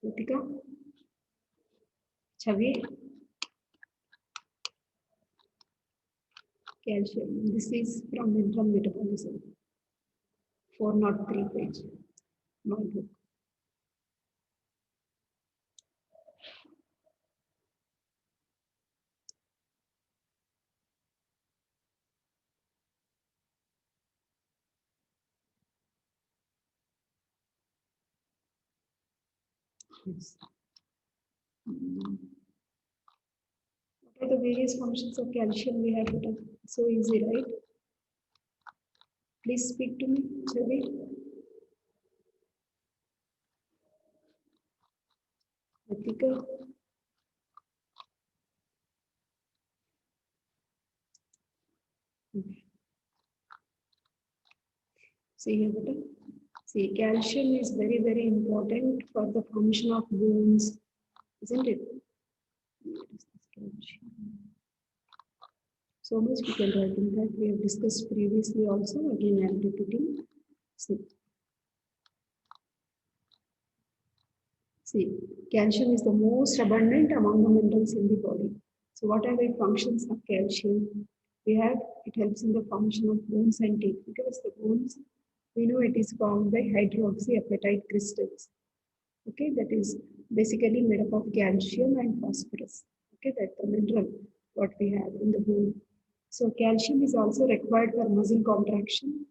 Ritika, Chavi, calcium. This is from Mental Metabolism, 403 page, my book. Yes. What are the various functions of calcium we have written? So easy, right? Please speak to me, Chavi. Ritika. See here, beta. See, calcium is very, very important for the formation of bones, isn't it? So much we can write in that we have discussed previously also. Again, I am repeating. See, calcium is the most abundant among the minerals in the body. So what are the functions of calcium? We have, it helps in the formation of bones and teeth because the bones, we know it is formed by hydroxyapatite crystals. Okay, that is basically made up of calcium and phosphorus. Okay, that's the mineral what we have in the bone. So calcium is also required for muscle contraction.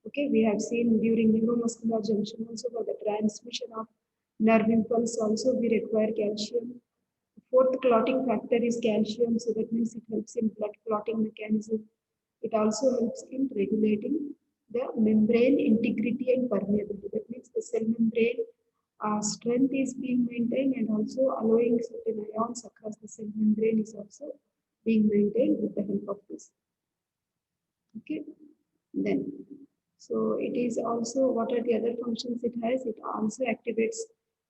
Okay, we have seen during neuromuscular junction also for the transmission of nerve impulse also we require calcium. Fourth clotting factor is calcium, so that means it helps in blood clotting mechanism. It also helps in regulating the membrane integrity and permeability. That means the cell membrane strength is being maintained and also allowing certain ions across the cell membrane is also being maintained with the help of this. Okay, then so it is also what are the other functions it has? It also activates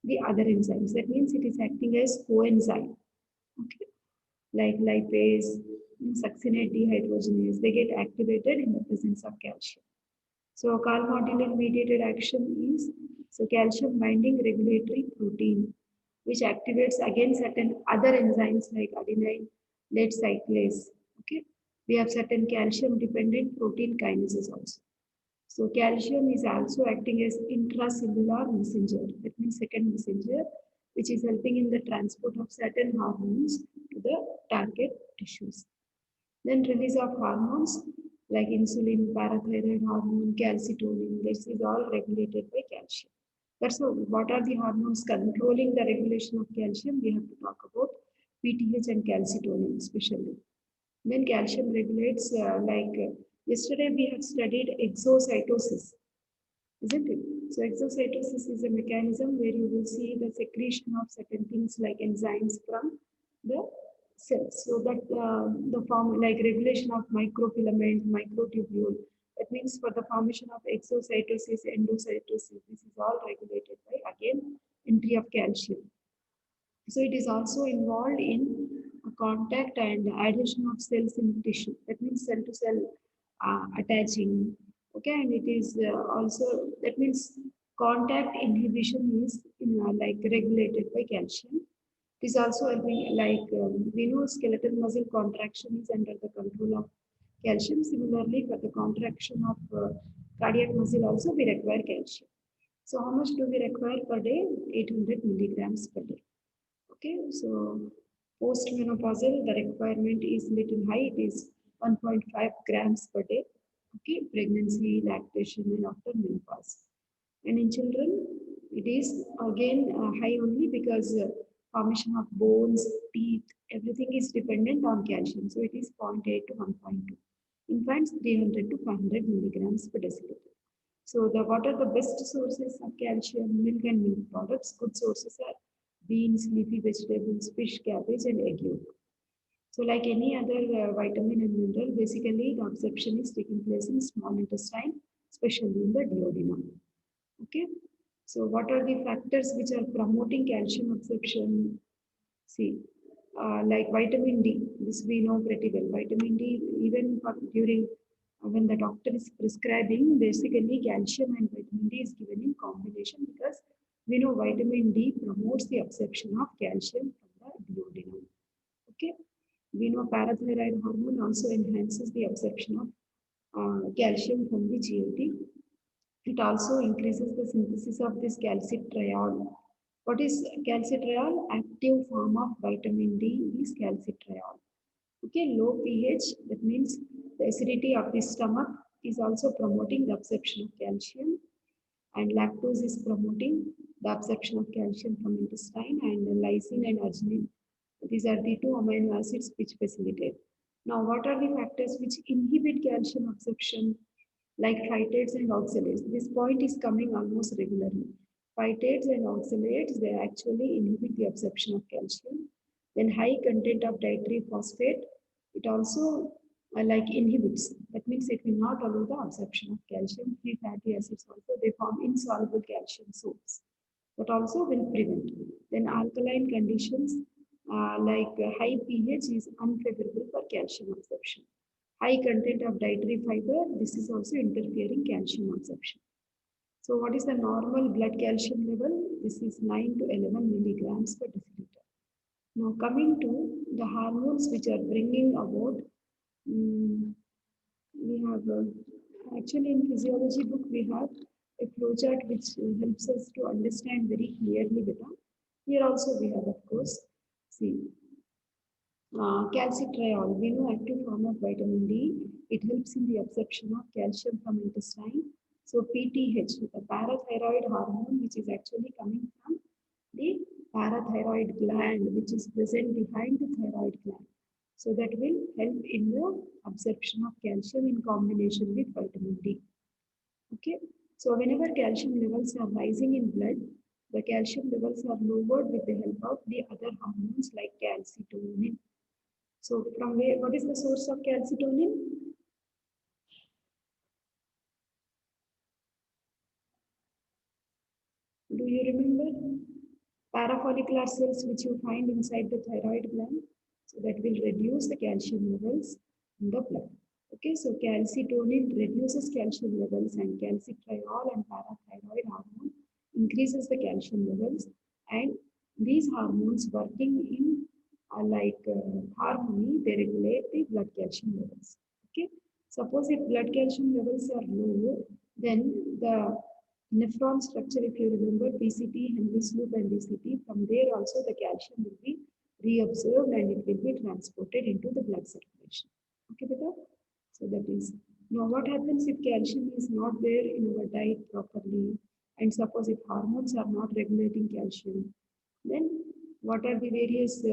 the other enzymes. That means it is acting as coenzyme. Okay, like lipase, succinate dehydrogenase, they get activated in the presence of calcium. So calmodulin mediated action is so calcium binding regulatory protein, which activates again certain other enzymes like adenine lead cyclase. Okay, we have certain calcium dependent protein kinases also. So calcium is also acting as intracellular messenger. That means second messenger, which is helping in the transport of certain hormones to the target tissues. Then release of hormones like insulin, parathyroid hormone, calcitonin. This is all regulated by calcium. That's what are the hormones controlling the regulation of calcium? We have to talk about PTH and calcitonin especially. Then calcium regulates yesterday we have studied exocytosis, isn't it? So exocytosis is a mechanism where you will see the secretion of certain things like enzymes from the cells. So that the form like regulation of microfilament, microtubule. That means for the formation of exocytosis, endocytosis, this is all regulated by again entry of calcium. So it is also involved in contact and adhesion of cells in tissue. That means cell to cell attaching. Okay, and it is also that means contact inhibition is like regulated by calcium. It is also helping like we know skeletal muscle contraction is under the control of calcium. Similarly, for the contraction of cardiac muscle also we require calcium. So how much do we require per day? 800 milligrams per day. Okay, so postmenopausal, the requirement is little high. It is 1.5 grams per day. Okay, pregnancy, lactation, and after menopause. And in children, it is again high only because formation of bones, teeth, everything is dependent on calcium. So it is 0.8 to 1.2. Infants, 300 to 500 milligrams per deciliter. So the what are the best sources of calcium? Milk and milk products. Good sources are beans, leafy vegetables, fish, cabbage, and egg yolk. So like any other vitamin and mineral, basically the absorption is taking place in small intestine, especially in the duodenum. Okay. So what are the factors which are promoting calcium absorption? See, like vitamin D, this we know pretty well. Vitamin D, even during when the doctor is prescribing, basically calcium and vitamin D is given in combination because We know vitamin D promotes the absorption of calcium from the duodenum. Okay. We know parathyroid hormone also enhances the absorption of calcium from the GLT. It also increases the synthesis of this calcitriol. What is calcitriol? Active form of vitamin D is calcitriol. Okay, low pH, that means the acidity of the stomach is also promoting the absorption of calcium, and lactose is promoting the absorption of calcium from intestine, and lysine and arginine. These are the two amino acids which facilitate. Now, what are the factors which inhibit calcium absorption? Like phytates and oxalates. This point is coming almost regularly. Phytates and oxalates, they actually inhibit the absorption of calcium. Then high content of dietary phosphate, it also like inhibits. That means it will not allow the absorption of calcium. Free fatty acids also, they form insoluble calcium salts. That also will prevent. Then alkaline conditions high pH is unfavorable for calcium absorption. High content of dietary fiber, this is also interfering calcium absorption. So what is the normal blood calcium level? This is 9 to 11 milligrams per deciliter. Now coming to the hormones which are bringing about, we have actually in physiology book we have a flowchart which helps us to understand very clearly better. Here also we have of course, see, calcitriol, we know active form of vitamin D. It helps in the absorption of calcium from intestine. So PTH, the parathyroid hormone, which is actually coming from the parathyroid gland, which is present behind the thyroid gland. So that will help in the absorption of calcium in combination with vitamin D. Okay. So whenever calcium levels are rising in blood, the calcium levels are lowered with the help of the other hormones like calcitonin. So from where, what is the source of calcitonin? Do you remember? Parafollicular cells which you find inside the thyroid gland. So that will reduce the calcium levels in the blood. Okay, so calcitonin reduces calcium levels and calcitriol and parathyroid hormone increases the calcium levels, and these hormones working in harmony, they regulate the blood calcium levels. Okay, suppose if blood calcium levels are low, then the nephron structure, if you remember PCT, Henry's loop and DCT, from there also the calcium will be reabsorbed and it will be transported into the blood circulation. Okay, beta? So that is, now what happens if calcium is not there in our diet properly, and suppose if hormones are not regulating calcium, then what are the various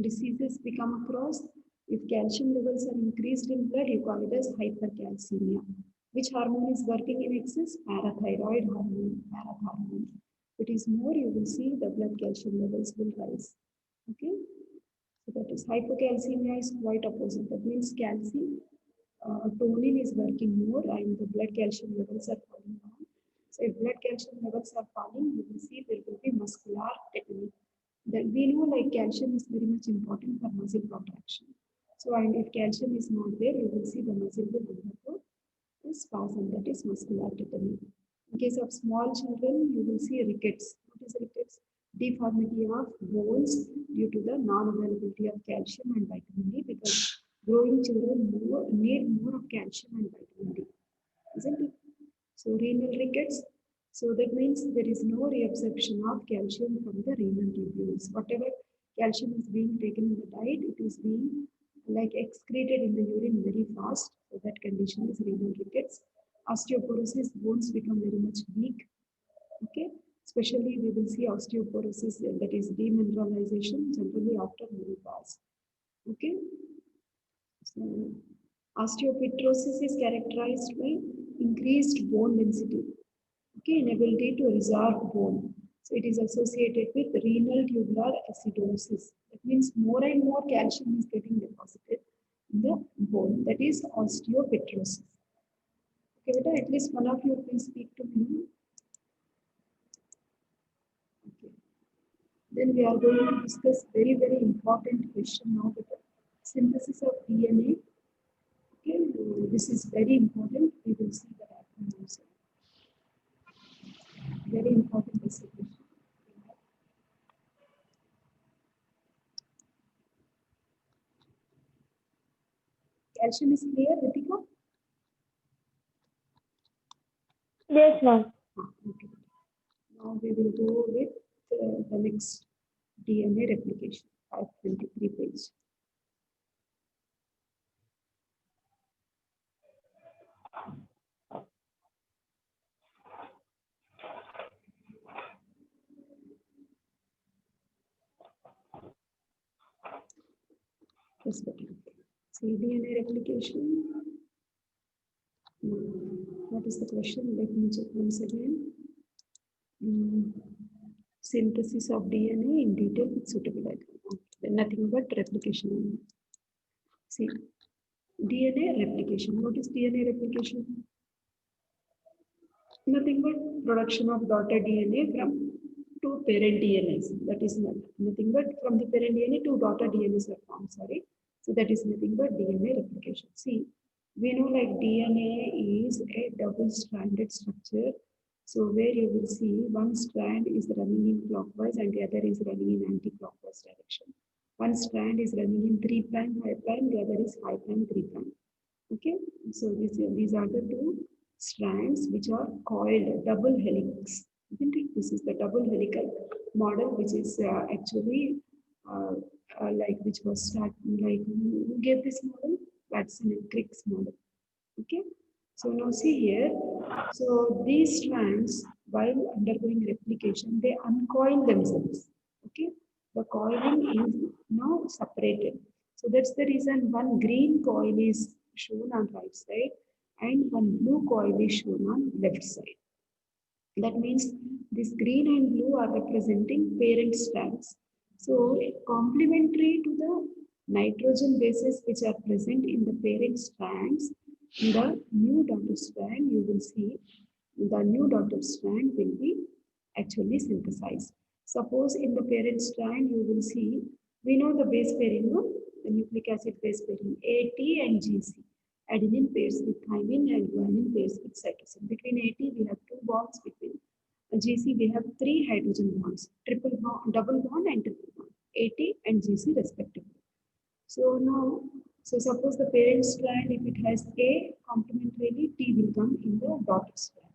diseases we come across? If calcium levels are increased in blood, you call it as hypercalcemia. Which hormone is working in excess? Parathyroid hormone, parathormone. If it is more, you will see the blood calcium levels will rise. Okay, so that is hypocalcemia is quite opposite. That means calcium tonin is working more and the blood calcium levels are falling down. So if blood calcium levels are falling, you will see there will be muscular tetany. Then we know like calcium is very much important for muscle contraction. So and if calcium is not there, you will see the muscle will undergo a spasm, that is muscular tetany. In case of small children, you will see rickets. What is rickets? Deformity of bones due to the non-availability of calcium and vitamin D, because growing children need more of calcium and vitamin D, isn't it? So renal rickets. So that means there is no reabsorption of calcium from the renal tubules. Whatever calcium is being taken in the diet, it is being like excreted in the urine very fast. So that condition is renal rickets. Osteoporosis, bones become very much weak. Okay, especially we will see osteoporosis, that is demineralization, generally after menopause. Okay, so osteopetrosis is characterized by increased bone density. Okay, inability to resorb bone. So it is associated with renal tubular acidosis. That means more and more calcium is getting deposited in the bone. That is osteopetrosis. Okay, beta, at least one of you please speak to me. Okay. Then we are going to discuss very, very important question now with the synthesis of DNA. Okay, this is very important. We will see that happen also. Very important essay question. Calcium is clear, Ritika? Yes, ma'am. Okay. Now we will go with the next DNA replication, 523 page. Just okay. See DNA replication. What is the question? Let me check once again. Synthesis of DNA in detail with suitable icon. Okay. Nothing but replication only. See, DNA replication. What is DNA replication? Nothing but production of daughter DNA from two parent DNAs. That is nothing but from the parent DNA to daughter DNAs are formed. Sorry. So that is nothing but DNA replication. See, we know like DNA is a double-stranded structure. So where you will see one strand is running in clockwise and the other is running in anti-clockwise direction. One strand is running in 3' 5', the other is 5' 3'. Okay, so these are the two strands which are coiled double helix. Isn't it? This is the double helical model, which is actually like which was started like who gave this model? Watson and Crick's model. Okay, so now see here. So these strands, while undergoing replication, they uncoil themselves. Okay, the coiling is now separated. So that's the reason one green coil is shown on right side and one blue coil is shown on left side. That means this green and blue are representing parent strands. So complementary to the nitrogen bases which are present in the parent strands, in the new daughter strand, you will see the new daughter strand will be actually synthesized. Suppose in the parent strand, you will see, we know the base pairing, no? The nucleic acid base pairing, AT and GC. Adenine pairs with thymine and guanine pairs with cytosine. Between AT, we have two bonds. Between GC, we have three hydrogen bonds, triple bond, double bond and triple bond, AT and GC respectively. So now, so suppose the parent strand, if it has A, complementarily T will come in the dotted strand.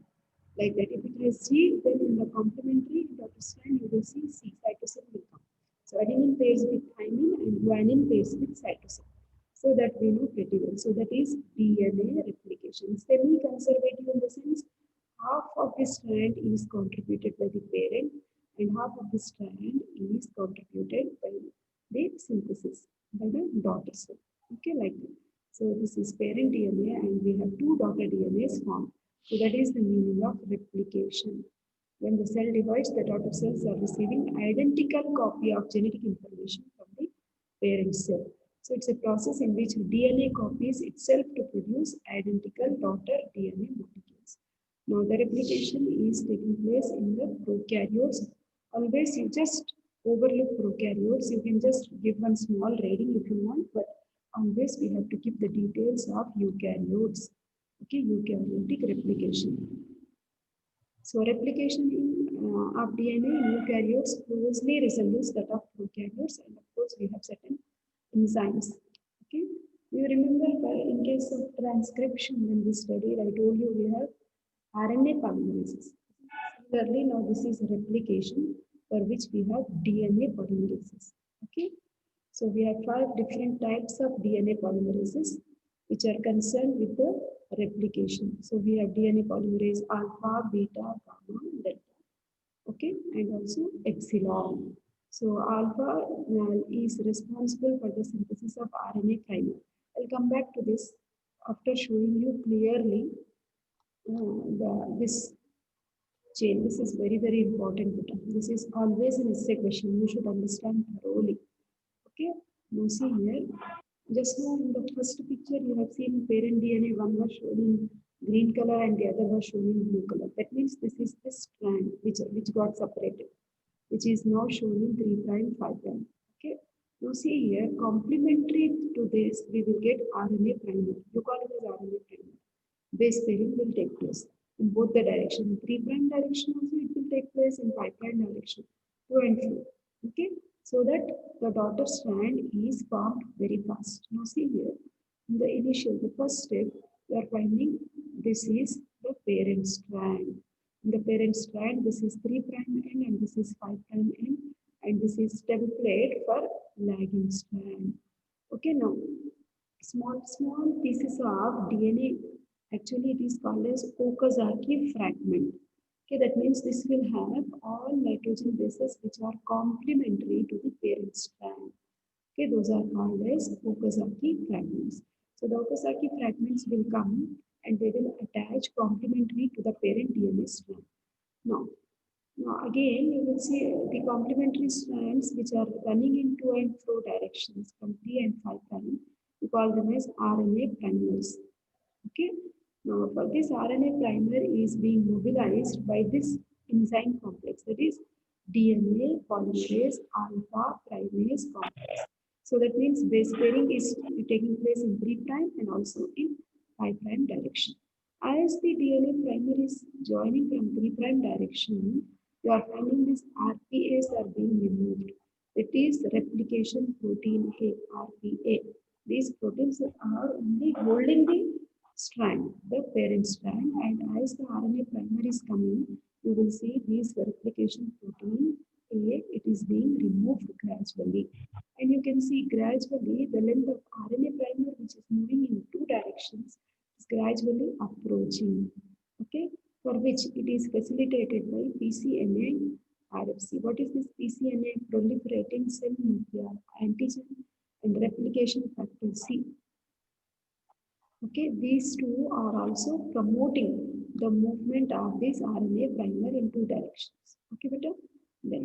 Like that, if it has G, then in the complementary dotted strand, you will see C, cytosine will come. So adenine pairs with thymine and guanine pairs with cytosine. So that we know pretty well. So that is DNA replication. Semi-conservative in the sense half of the strand is contributed by the parent and half of the strand is contributed by the synthesis by the daughter cell. Okay, like that. So this is parent DNA and we have two daughter DNAs formed. So that is the meaning of replication. When the cell divides, the daughter cells are receiving identical copy of genetic information from the parent cell. So it's a process in which DNA copies itself to produce identical daughter DNA molecules. Now the replication is taking place in the prokaryotes. Always you just overlook prokaryotes. You can just give one small rating if you want, but always we have to keep the details of eukaryotes. Okay, eukaryotic replication. So replication of DNA in eukaryotes closely resembles that of prokaryotes, and of course we have certain enzymes. Okay, you remember in case of transcription when we studied, I told you we have RNA polymerases. Similarly, now this is replication for which we have DNA polymerases. Okay, so we have 5 different types of DNA polymerases which are concerned with the replication. So we have DNA polymerase alpha, beta, gamma, delta. Okay, and also epsilon. So alpha is responsible for the synthesis of RNA primer. I'll come back to this after showing you clearly this chain. This is very, very important. This is always an essay question. You should understand thoroughly. Okay, now see here. Just now in the first picture, you have seen parent DNA. One was shown in green color and the other was shown in blue color. That means this is the strand which got separated, which is now shown in 3 prime, 5 prime. Okay. Now see here, complementary to this, we will get RNA primer. You call it as RNA primer. Base pairing will take place. in both the direction. In 3' direction also it will take place, in 5' direction, to and fro. Okay, so that the daughter strand is formed very fast. Now see here, in the initial, the first step, we are finding this is the parent strand. In the parent strand, this is 3' end and this is 5' end, and this is template for lagging strand. Okay, now small pieces of DNA, actually it is called as Okazaki fragment. Okay, that means this will have all nitrogen bases which are complementary to the parent strand. Okay, those are called as Okazaki fragments. So the Okazaki fragments will come and they will attach complementary to the parent DNA strand. Now again, you will see the complementary strands which are running in to and fro directions from 3 and 5 prime. We call them as RNA primers. Okay. Now, for this RNA primer is being mobilized by this enzyme complex, that is DNA polymerase alpha primase complex. So that means base pairing is taking place in 3' and also in 5' direction. As the DNA primer is joining from 3' direction, you are finding this RPAs are being removed. It is replication protein A, RPA. These proteins are only holding the strand, the parent strand, and as the RNA primer is coming, you will see this replication protein A, it is being removed gradually. And you can see gradually the length of RNA primer which is moving in two directions is gradually approaching. Okay, for which it is facilitated by PCNA RFC. What is this PCNA? Proliferating cell nuclear antigen and replication factor C. Okay, these two are also promoting the movement of this RNA primer in two directions. Okay, better? Then,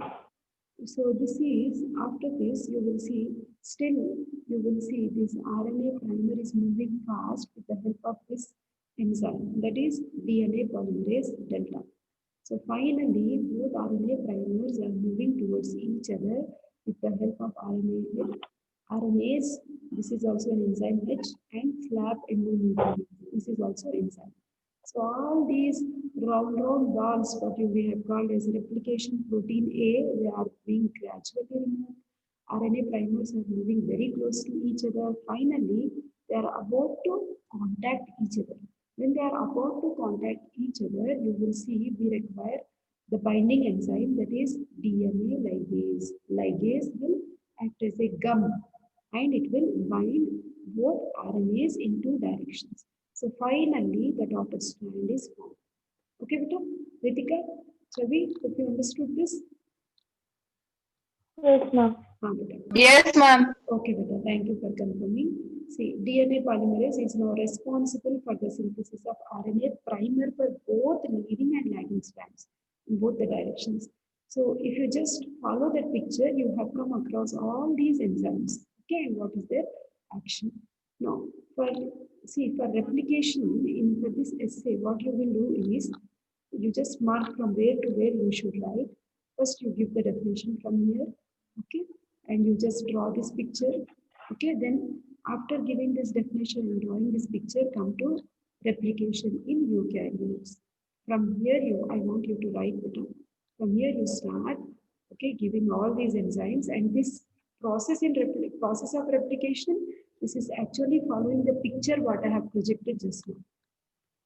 so this is, after this, you will see, still you will see this RNA primer is moving fast with the help of this enzyme, that is DNA polymerase delta. So finally, both RNA primers are moving towards each other with the help of RNase. This is also an enzyme H, and flap endonuclease. This is also enzyme. So all these round balls, what we have called as replication protein A, they are being gradually removed. RNA primers are moving very close to each other. Finally, they are about to contact each other. When they are about to contact each other, you will see we require the binding enzyme, that is DNA ligase. Ligase will act as a gum and it will bind both RNAs in two directions. So finally, the daughter strand is formed. Okay, beta? Ritika, Chavi, hope you understood this? Yes, ma'am. Yes, ma'am. Okay, beta, thank you for confirming. See, DNA polymerase is now responsible for the synthesis of RNA primer for both leading and lagging strands in both the directions. So if you just follow that picture, you have come across all these enzymes. Okay, and what is their action? Now, for replication in for this essay, what you will do is you just mark from where to where you should write. First, you give the definition from here, okay, and you just draw this picture, okay. Then, after giving this definition and drawing this picture, come to replication in eukaryotes. From here, I want you to write it down. From here, you start, okay, giving all these enzymes, and this process of replication. This is actually following the picture what I have projected just now.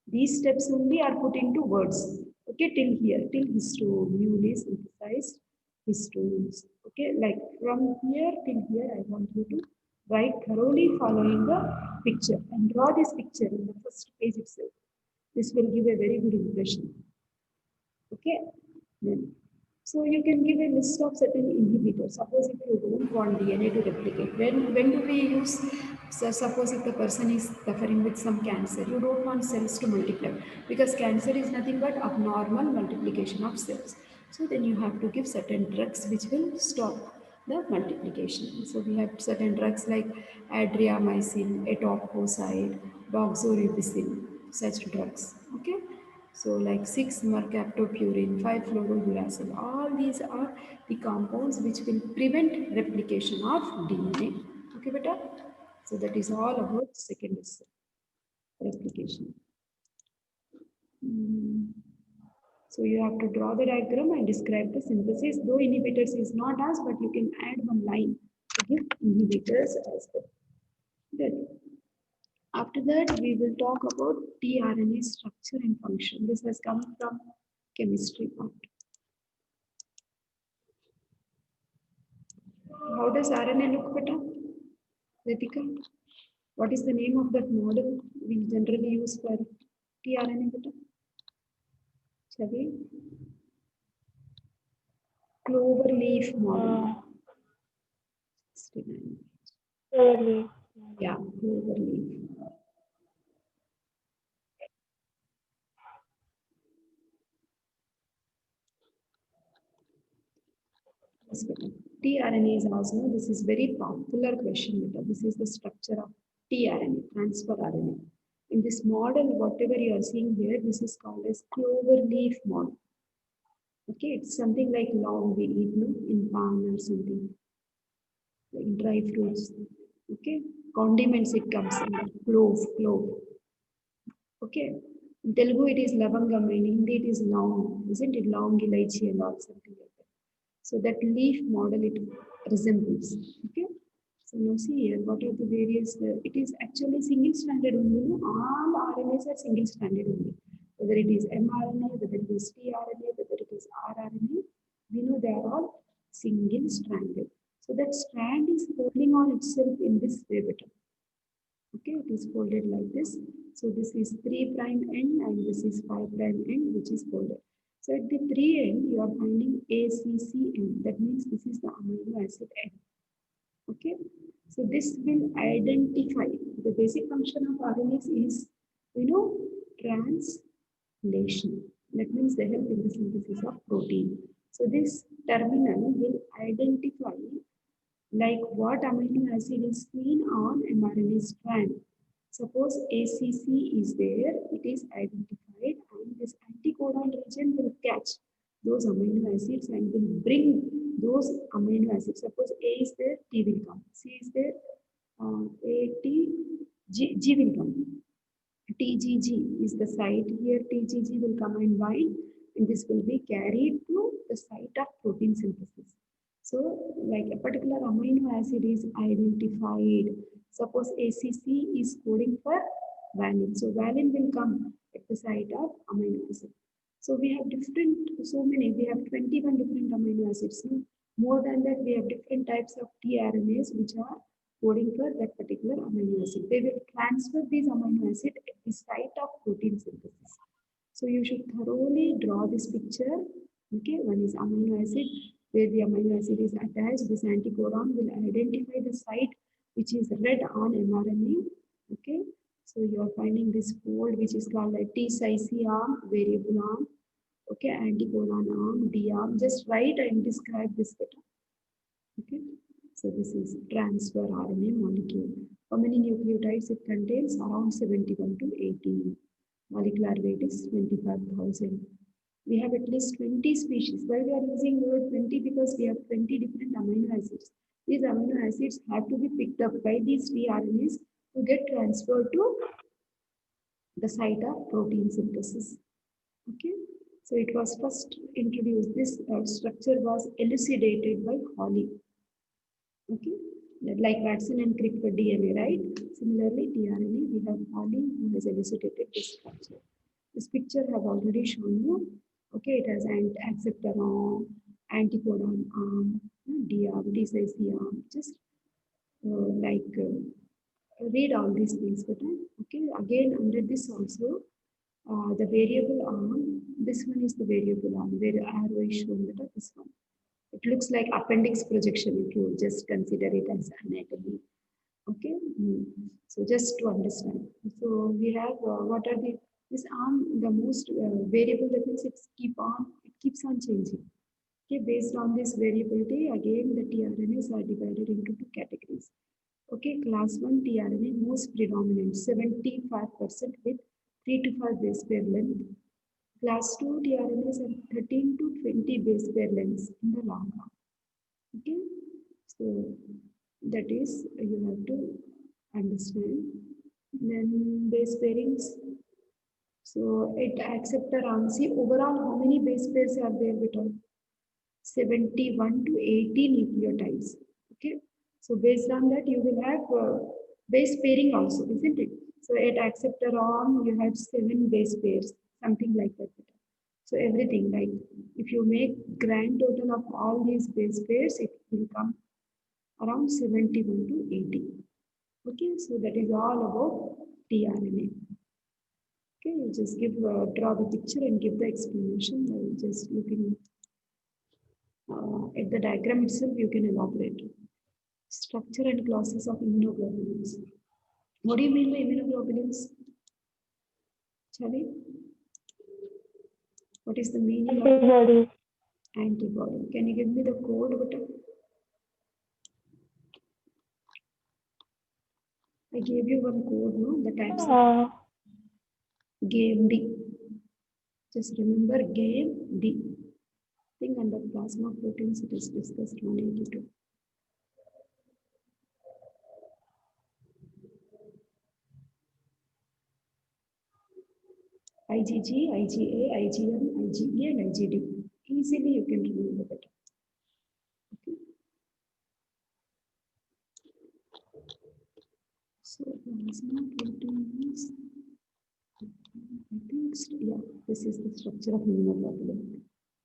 These steps only are put into words. Okay, till here, till histone, newly synthesized histones. Okay, like from here till here, I want you to write thoroughly following the picture and draw this picture in the first page itself. This will give a very good impression. Okay, then. So you can give a list of certain inhibitors. Suppose if you don't want DNA to replicate, when do we use? So suppose if the person is suffering with some cancer, you don't want cells to multiply because cancer is nothing but abnormal multiplication of cells. So then you have to give certain drugs which will stop the multiplication. So we have certain drugs like adriamycin, etoposide, doxorubicin, such drugs. Okay. So like 6-mercaptopurine, 5-fluorouracil, all these are the compounds which will prevent replication of DNA. Okay, beta? So that is all about second replication. So you have to draw the diagram and describe the synthesis. Though inhibitors is not asked, but you can add one line to give inhibitors as well. Then after that, we will talk about tRNA structure and function. This has come from chemistry part. How does RNA look, beta? Ritika, what is the name of that model we generally use for tRNA, beta? Chavi? Clover leaf model. 69. Really. Yeah, clover leaf. tRNA is also, this is very popular question. Beta. This is the structure of tRNA, transfer RNA. In this model, whatever you are seeing here, this is called as clover leaf model. Okay, it's something like long we eat no, in pan or something, like dry fruits. Okay, condiments it comes in that clove. Okay, in Telugu it is lavangam, in Hindi it is long, isn't it? Long ilaichi and all something like that. So that leaf model it resembles. Okay, so now see here, what are the various? It is actually single stranded only. No? All RNAs are single stranded only. Whether it is mRNA, whether it is tRNA, whether it is rRNA, we know they are all single stranded. So that strand is holding on itself in this way better. Okay, it is folded like this. So this is 3' end and this is 5' end, which is folded. So at the 3 end, you are finding ACCN. That means this is the amino acid end. Okay, so this will identify the basic function of RNAs is, translation. That means they help in the synthesis of protein. So this terminal will identify like what amino acid is seen on mRNA strand. Suppose ACC is there, it is identified, and this anticodon region will catch those amino acids and will bring those amino acids. Suppose A is there, T will come. C is there, A, T, G will come. TGG is the site. Here TGG will come and bind, and this will be carried to the site of protein synthesis. So, like a particular amino acid is identified. Suppose ACC is coding for valine. So, valine will come at the site of amino acid. So, we have we have 21 different amino acids. No? More than that, we have different types of tRNAs which are coding for that particular amino acid. They will transfer these amino acid at the site of protein synthesis. So, you should thoroughly draw this picture. Okay, one is amino acid, where the amino acid is attached. This anticodon will identify the site which is red on mRNA. Okay, so you are finding this fold which is called a T-Cyc arm, variable arm. Okay, anticodon arm, D arm. Just write and describe this better. Okay, so this is transfer RNA molecule. How many nucleotides it contains? Around 71 to 80. Molecular weight is 25,000. We have at least 20 species. Why we are using the word 20? Because we have 20 different amino acids. These amino acids have to be picked up by these tRNAs to get transferred to the site of protein synthesis. Okay, so it was first introduced. This structure was elucidated by Hawley. Okay, like Watson and Crick for DNA, right? Similarly, tRNA, we have Hawley who has elucidated this structure. This picture have already shown you. Okay, it has an acceptor arm, anticodon arm, D arm, D-Cyc arm. Just read all these things. But okay, again under this also, the variable arm. This one is the variable arm where arrow is shown. That this one. It looks like appendix projection if you just consider it as anatomy. Okay, so just to understand. So we have what are the this arm the most variable that means it keeps on changing. Okay, based on this variability, again the tRNAs are divided into two categories. Okay, class 1 tRNA most predominant 75% with 3 to 5 base pair length. Class 2 tRNAs are 13 to 20 base pair lengths in the long arm. Okay, so that is you have to understand. Then base pairings So it accepts around, see overall how many base pairs are there between 71 to 80 nucleotides. Okay, so based on that you will have base pairing also, isn't it? So it accepts around you have 7 base pairs, something like that. So everything, like if you make grand total of all these base pairs, it will come around 71 to 80. Okay, so that is all about tRNA. Okay, you just give draw the picture and give the explanation. I will just looking at the diagram itself. You can elaborate structure and classes of immunoglobulins. What do you mean by immunoglobulins, Chavi? What is the meaning of Antibodies. antibody? Can you give me the code button? I gave you one code, no? The types of game D. Just remember game D. I think under plasma proteins it is discussed 182. IgG, IgA, IgM, IgE, and IgD. Easily you can remember that. Okay. So plasma proteins. I think, yeah, this is the structure of immunoglobulin.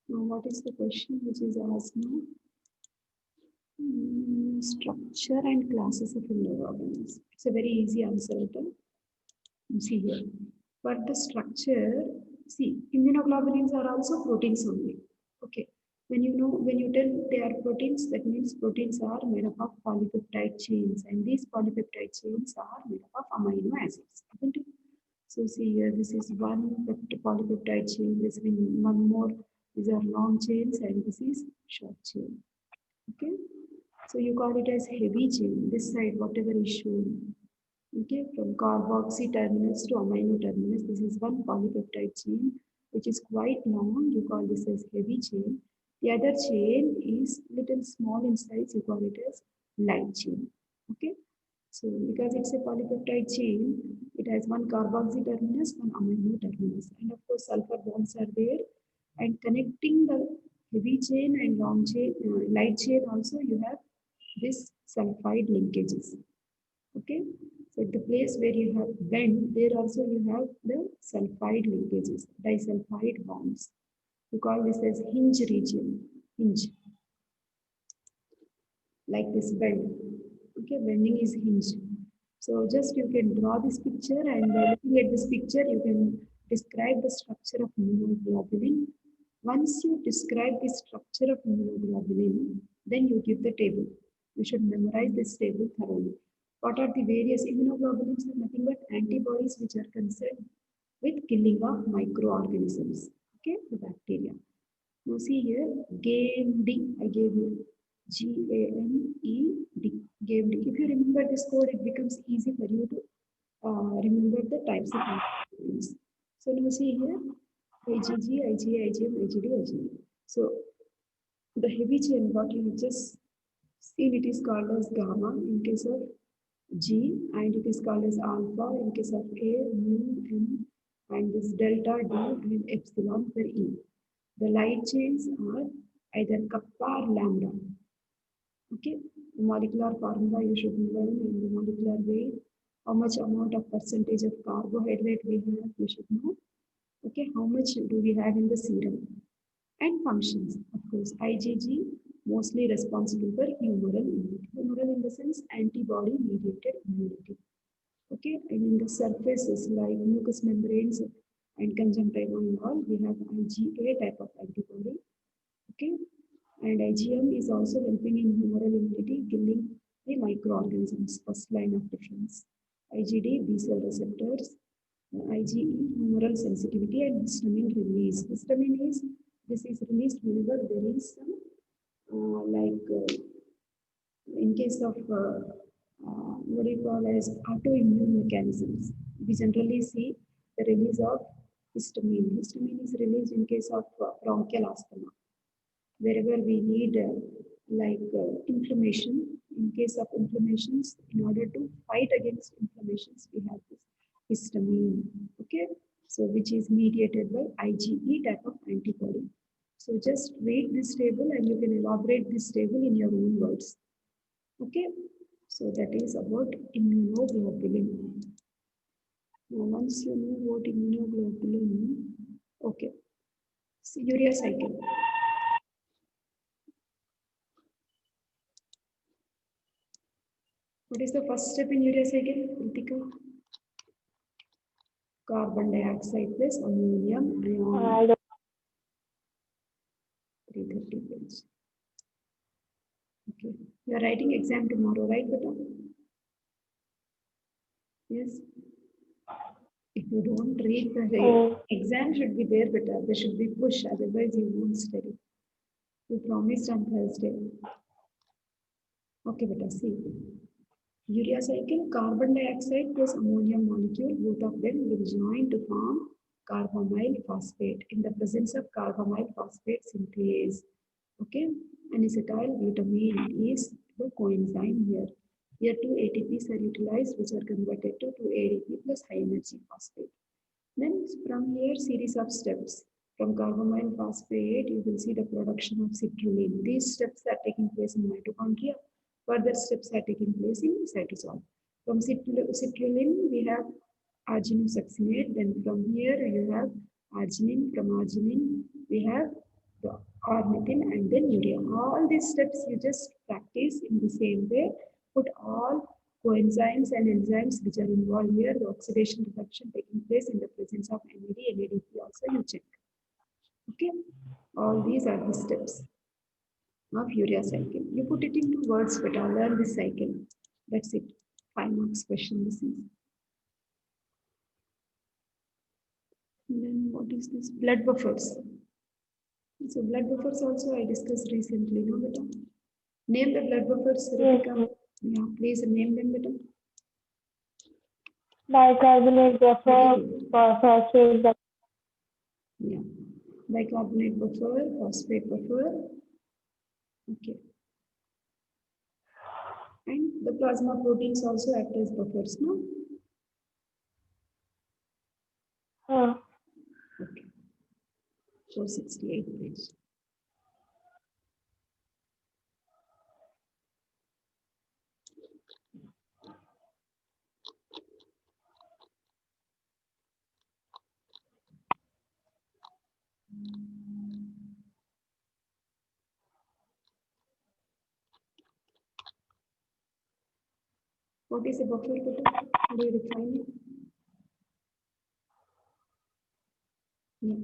Now, what is the question which is asked now? Structure and classes of immunoglobulins. It's a very easy answer. See here. For the structure, see, immunoglobulins are also proteins only. Okay. When you tell they are proteins, that means proteins are made up of polypeptide chains, and these polypeptide chains are made up of amino acids. Isn't it? So see here, this is one polypeptide chain, this is one more, these are long chains, and this is short chain. Okay, so you call it as heavy chain, this side, whatever is shown. Okay, from carboxy terminus to amino terminus, this is one polypeptide chain, which is quite long, you call this as heavy chain. The other chain is little small in size, you call it as light chain. Okay. So because it's a polypeptide chain, it has one carboxy terminus, one amino terminus, and of course sulfur bonds are there. And connecting the heavy chain and long chain, light chain also, you have this sulfide linkages. Okay, so at the place where you have bend, there also you have the sulfide linkages, disulfide bonds. We call this as hinge region, hinge, like this bend. Okay, bending is hinge. So just you can draw this picture, and by looking at this picture, you can describe the structure of immunoglobulin. Once you describe the structure of immunoglobulin, then you give the table. You should memorize this table thoroughly. What are the various immunoglobulins? Are nothing but antibodies which are concerned with killing of microorganisms. Okay, the bacteria. Now see here, game D, I gave you GAMED, game D. If you remember this code, it becomes easy for you to remember the types of antibodies. So now see here, IgG, IgA, IgM, IgD, IgE. So the heavy chain, what you have just seen, it is called as gamma in case of G, and it is called as alpha in case of A, mu, M, and this delta, D, and epsilon for E. The light chains are either kappa or lambda. Okay, the molecular formula you should learn, and the molecular weight, how much amount of percentage of carbohydrate we have, you should know. Okay, how much do we have in the serum? And functions, of course, IgG mostly responsible for humoral immunity. Humoral in the sense antibody mediated immunity. Okay, and in the surfaces like mucous membranes and conjunctiva and all, we have IgA type of antibody. Okay, and IgM is also helping in humoral immunity, killing the microorganisms, first line of defense. IgD, B cell receptors, IgE, humoral sensitivity, and histamine release. Histamine is, this is released whenever there is some, in case of what we call as autoimmune mechanisms. We generally see the release of histamine. Histamine is released in case of bronchial asthma, wherever we need inflammation. In case of inflammations, in order to fight against inflammations, we have this histamine. Okay, So which is mediated by IgE type of antibody. So just read this table and you can elaborate this table in your own words. Okay, so that is about immunoglobulin. Now once you know about immunoglobulin, okay, so urea cycle. What is the first step in urea cycle, Ritika? Carbon dioxide plus ammonium ion. 330 page. Okay, you are writing exam tomorrow, right, Beta? Yes. If you don't read the exam should be there, Beta. There should be push, otherwise you won't study. You promised on Thursday. Okay, Beta, see. Urea cycle, carbon dioxide plus ammonium molecule, both of them will join to form carbamyl phosphate in the presence of carbamyl phosphate synthase. Okay, N-acetyl glutamine is the coenzyme here. Here two ATPs are utilized, which are converted to 2-ADP plus high energy phosphate. Then from here, series of steps. From carbamyl phosphate, you will see the production of citrulline. These steps are taking place in mitochondria. Further steps are taking place in cytosol. From citrulline, we have arginosuccinate. Then from here, you have arginine. From arginine, we have the ornithine and then urea. All these steps you just practice in the same way. Put all coenzymes and enzymes which are involved here, the oxidation reduction taking place in the presence of NAD, NADP also you check. Okay, all these are the steps of urea cycle. You put it into words, but I'll learn this cycle. That's it. 5 marks question this is. And then what is this? Blood buffers. So blood buffers also I discussed recently, no beta? Name the blood buffers, Ritika. Yeah, please name them, beta. Bicarbonate buffer, phosphate buffer. Yeah, bicarbonate buffer, phosphate buffer. Okay. And the plasma proteins also act as buffers, no? Okay. 468 page. What is a buffer, beta? How do you define it? Yeah.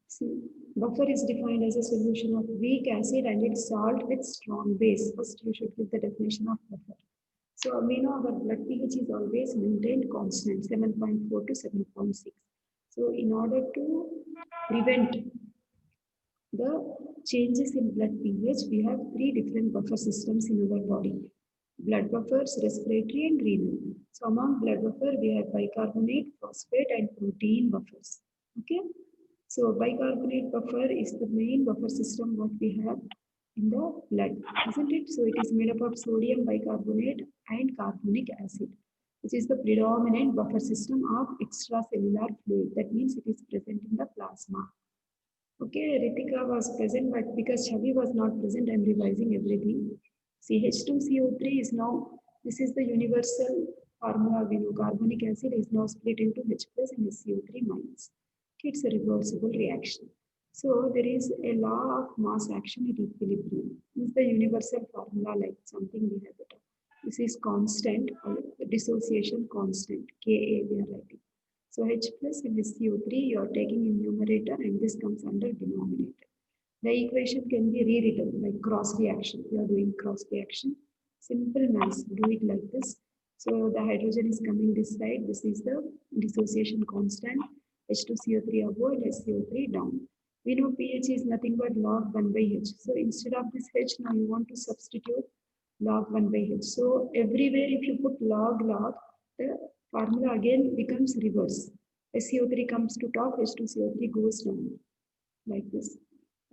See, buffer is defined as a solution of weak acid and its salt with strong base. First, you should give the definition of buffer. So, we know our blood pH is always maintained constant, 7.4 to 7.6. So, in order to prevent the changes in blood pH, we have 3 different buffer systems in our body. Blood buffers, respiratory and renal. So among blood buffer, we have bicarbonate, phosphate and protein buffers. Okay. So bicarbonate buffer is the main buffer system what we have in the blood, isn't it? So it is made up of sodium bicarbonate and carbonic acid, which is the predominant buffer system of extracellular fluid. That means it is present in the plasma. Okay, Ritika was present, but because Chavi was not present, I am revising everything. CH2CO3 is now, this is the universal formula we know. Carbonic acid is now split into H plus and SCO3 minus. It's a reversible reaction. So there is a law of mass action at equilibrium. This is the universal formula, like something we have it. This is constant, or dissociation constant, Ka we are writing. So H plus and SCO3 you are taking in numerator and this comes under denominator. The equation can be rewritten like cross reaction. You are doing cross reaction. Simple mass, do it like this. So the hydrogen is coming this side. This is the dissociation constant. H2CO3 upward, SCO3 down. We know pH is nothing but log 1 by H. So instead of this H, now you want to substitute log 1 by H. So everywhere if you put log, the formula again becomes reverse. SCO3 comes to top, H2CO3 goes down like this.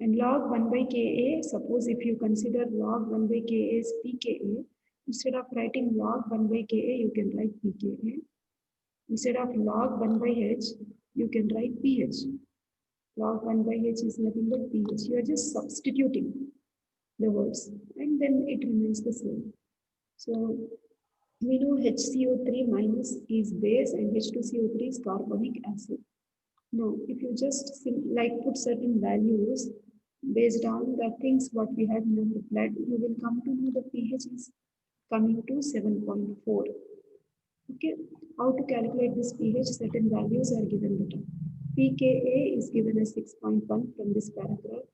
And log 1 by Ka, suppose if you consider log 1 by Ka is pKa, instead of writing log 1 by Ka, you can write pKa. Instead of log 1 by H, you can write pH. Log 1 by H is nothing but pH. You are just substituting the words and then it remains the same. So we know HCO3 minus is base and H2CO3 is carbonic acid. Now, if you just like put certain values based on the things what we have in our blood, you will come to know the pH is coming to 7.4. Okay, how to calculate this pH? Certain values are given below. pKa is given as 6.1 from this paragraph.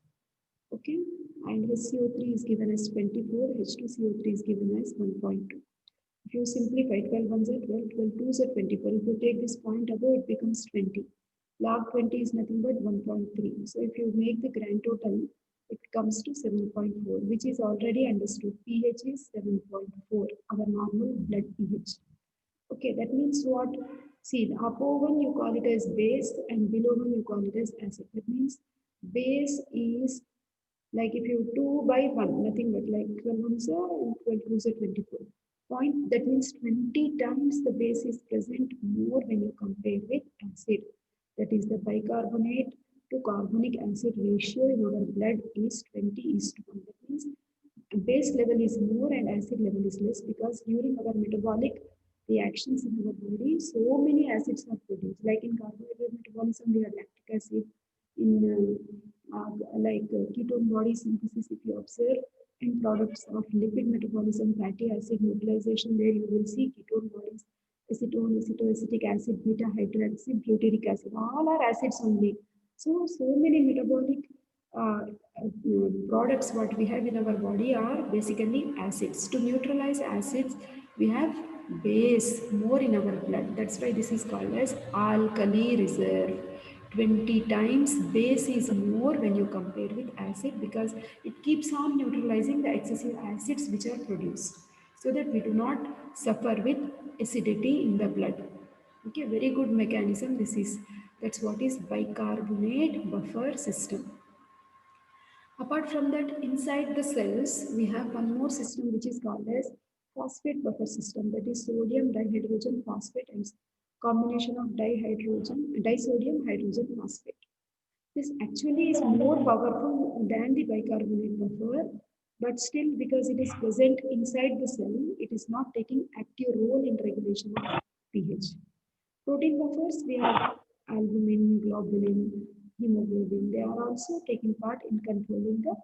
Okay, and HCO3 is given as 24, H2CO3 is given as 1.2. If you simplify 12 ones are 12, 12 twos are 24. If you take this point above, it becomes 20. Log 20 is nothing but 1.3. So if you make the grand total, it comes to 7.4, which is already understood. pH is 7.4, our normal blood pH. Okay, that means what? See, the above one you call it as base and below one you call it as acid. That means base is like if you 2 by 1, nothing but like 12 ones are 12 twos are 24. Point, that means 20 times the base is present more when you compare with acid. That is the bicarbonate to carbonic acid ratio in our blood is 20:1. That means base level is more and acid level is less because during our metabolic reactions in our body, so many acids are produced. Like in carbohydrate metabolism, we have lactic acid. In ketone body synthesis, if you observe, in products of lipid metabolism, fatty acid utilization, there you will see ketone bodies, acetone, acetoacetic acid, beta hydroxy, butyric acid, all are acids only. So many metabolic products what we have in our body are basically acids. To neutralize acids, we have base more in our blood. That's why this is called as alkali reserve. 20 times base is more when you compare with acid because it keeps on neutralizing the excessive acids which are produced so that we do not suffer with acidity in the blood. Okay, very good mechanism this is. That's what is bicarbonate buffer system. Apart from that, inside the cells, we have one more system which is called as phosphate buffer system. That is sodium dihydrogen phosphate and combination of disodium hydrogen phosphate. This actually is more powerful than the bicarbonate buffer, but still because it is present inside the cell, it is not taking active role in regulation of pH. Protein buffers, we have albumin, globulin, hemoglobin. They are also taking part in controlling the